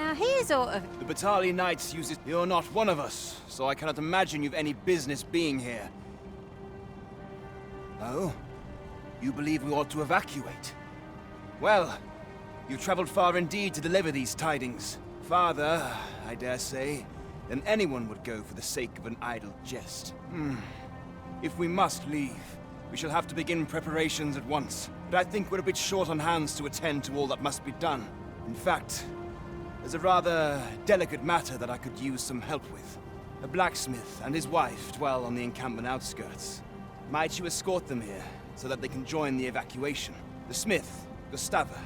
Now here's sort of... The Battalion Knights use it. You're not one of us, so I cannot imagine you've any business being here. Oh? You believe we ought to evacuate? Well, you've traveled far indeed to deliver these tidings. Farther, I dare say, than anyone would go for the sake of an idle jest. If we must leave, we shall have to begin preparations at once. But I think we're a bit short on hands to attend to all that must be done. In fact, there's a rather delicate matter that I could use some help with. A blacksmith and his wife dwell on the encampment outskirts. Might you escort them here, so that they can join the evacuation? The smith, Gustava,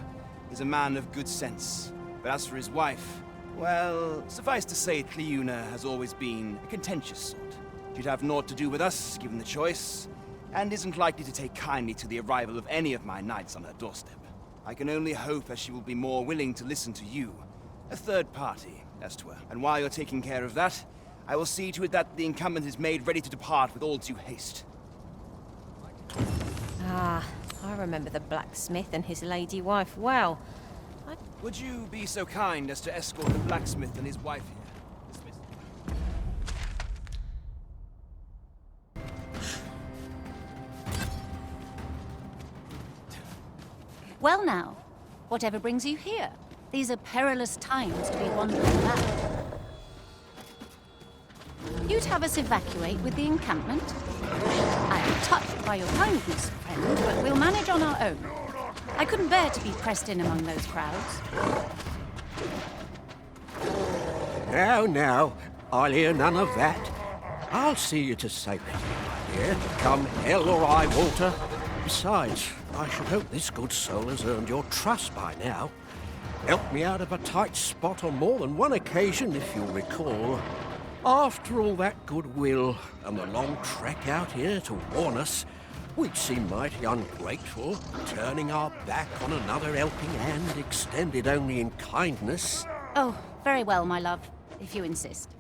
is a man of good sense. But as for his wife, well, suffice to say, Cleuna has always been a contentious sort. She'd have naught to do with us, given the choice, and isn't likely to take kindly to the arrival of any of my knights on her doorstep. I can only hope that she will be more willing to listen to you, a third party, as 'twere. And while you're taking care of that, I will see to it that the encampment is made ready to depart with all due haste. Ah, I remember the blacksmith and his lady wife well. Would you be so kind as to escort the blacksmith and his wife here? Well now, whatever brings you here? These are perilous times to be wandering about. You'd have us evacuate with the encampment? I am touched by your kindness, friend, but we'll manage on our own. I couldn't bear to be pressed in among those crowds. Now, I'll hear none of that. I'll see you to safety, dear. Come hell or high water. Besides, I should hope this good soul has earned your trust by now. Helped me out of a tight spot on more than one occasion, if you'll recall. After all that goodwill and the long trek out here to warn us, we'd seem mighty ungrateful, turning our back on another helping hand extended only in kindness. Oh, very well, my love, if you insist.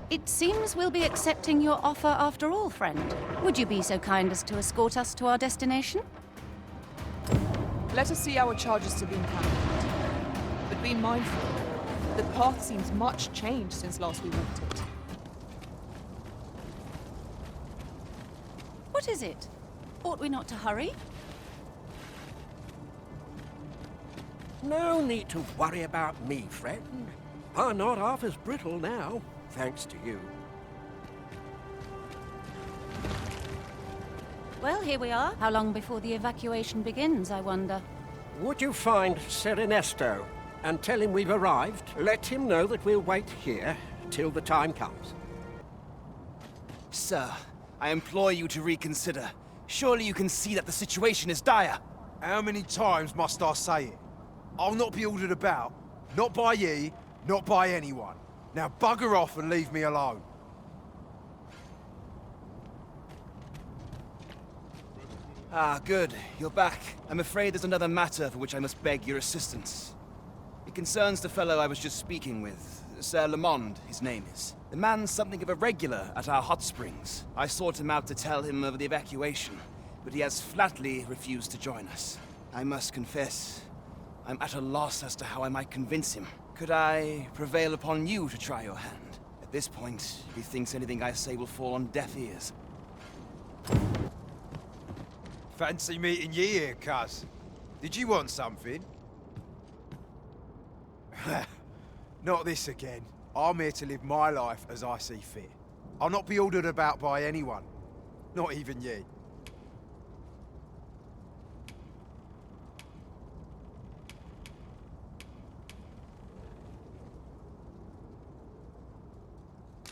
It seems we'll be accepting your offer after all, friend. Would you be so kind as to escort us to our destination? Let us see our charges to be encountered. But be mindful, the path seems much changed since last we walked it. What is it? Ought we not to hurry? No need to worry about me, friend. I'm not half as brittle now, thanks to you. Well, here we are. How long before the evacuation begins, I wonder? Would you find Sir Ernesto and tell him we've arrived? Let him know that we'll wait here till the time comes. Sir, I implore you to reconsider. Surely you can see that the situation is dire. How many times must I say it? I'll not be ordered about. Not by ye, not by anyone. Now bugger off and leave me alone. Ah, good. You're back. I'm afraid there's another matter for which I must beg your assistance. It concerns the fellow I was just speaking with. Sir Lamond, his name is. The man's something of a regular at our hot springs. I sought him out to tell him of the evacuation, but he has flatly refused to join us. I must confess, I'm at a loss as to how I might convince him. Could I prevail upon you to try your hand? At this point, he thinks anything I say will fall on deaf ears. Fancy meeting ye here, cuz. Did you want something? Not this again. I'm here to live my life as I see fit. I'll not be ordered about by anyone. Not even ye.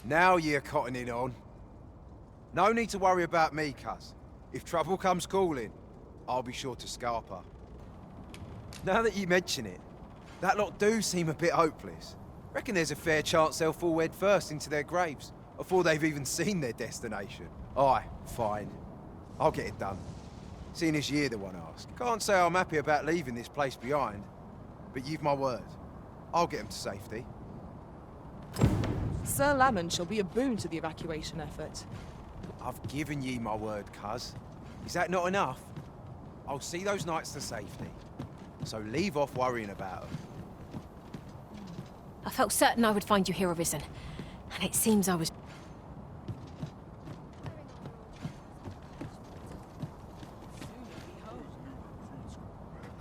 Now you're cottoning on. No need to worry about me, cuz. If trouble comes calling, I'll be sure to scalp her. Now that you mention it, that lot do seem a bit hopeless. Reckon there's a fair chance they'll fall head first into their graves before they've even seen their destination. Aye, fine. I'll get it done. Seeing as you're the one asked. Can't say I'm happy about leaving this place behind, but you've my word. I'll get them to safety. Sir Lamond shall be a boon to the evacuation effort. I've given ye my word, cuz. Is that not enough? I'll see those knights to safety. So leave off worrying about them. I felt certain I would find you here, Arisen. And it seems I was...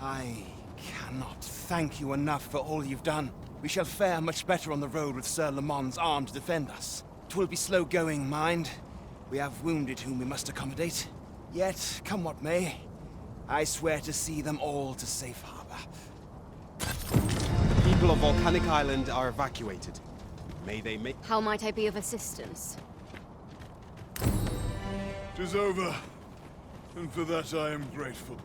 I cannot thank you enough for all you've done. We shall fare much better on the road with Sir Lamont's arm to defend us. 'Twill be slow going, mind. We have wounded whom we must accommodate. Yet, come what may, I swear to see them all to safe harbor. The people of Volcanic Island are evacuated. May they make... How might I be of assistance? 'Tis over, and for that I am grateful.